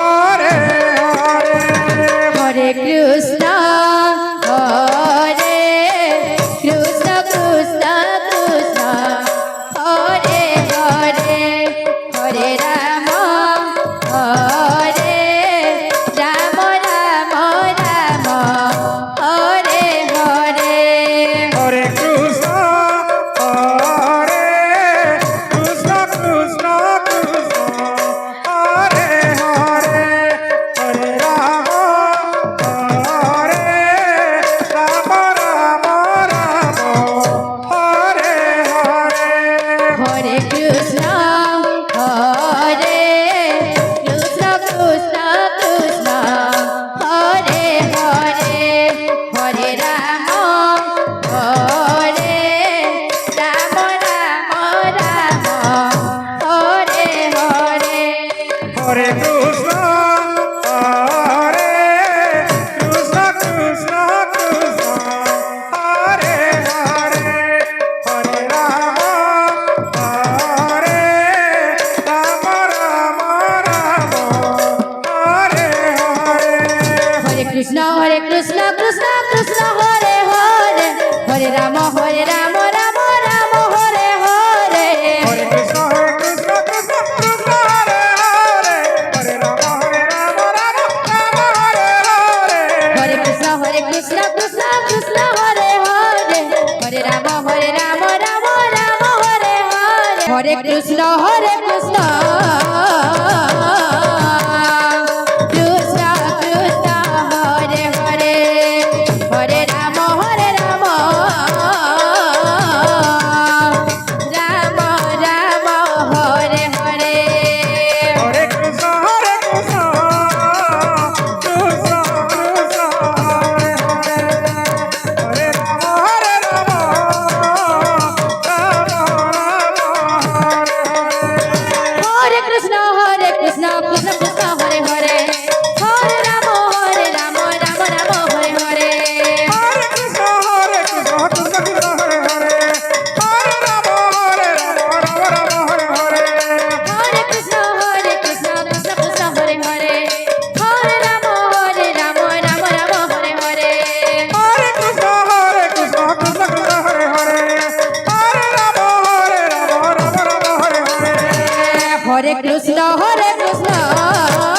Hare Hare Hare Krishna Hare Krishna Krishna Krishna Hare Hare Hare Ram Hare Ram Ram Ram Hare Hare Hare Krishna Hare Krishna Krishna Krishna Hare Hare Hare Ram Hare Ram Ram Ram Hare Hare Hare Krishna Hare Krishna Krishna Krishna Hare Hare Hare Ram Hare Ram Ram Ram Hare Hare Hare Krishna Hare Krishna Krishna Krishna Hare Hare Hare Ram Hare Ram Ram Ram Hare Hare Hare Krishna Krishna Krishna Hare Hare Hare Ram Ram Ram Hare Hare Hare Krishna Krishna Krishna Hare Hare Hare Ram Ram Ram Hare Hare Hare Krishna Krishna Krishna Hare Hare Hare Ram Ram Ram Hare Hare Hare Krishna Krishna Krishna Krishna Hare Hare Hare Ram Ram Ram Ram Hare Hare Hare Krishna Krishna Krishna Hare Hare Hare Ram Ram Hare Hare Krishna Krishna Krishna Hare Hare Hare Ram Ram Ram Hare Hare Hare Krishna Krishna Krishna Hare Hare Hare Ram Ram Hare Hare Hare Krishna Krishna Krishna Hare Hare Hare Ram Ram Hare Hare Hare Krishna Krishna Krishna Hare Hare Hare Ram Ram Hare Hare Hare Krishna Krishna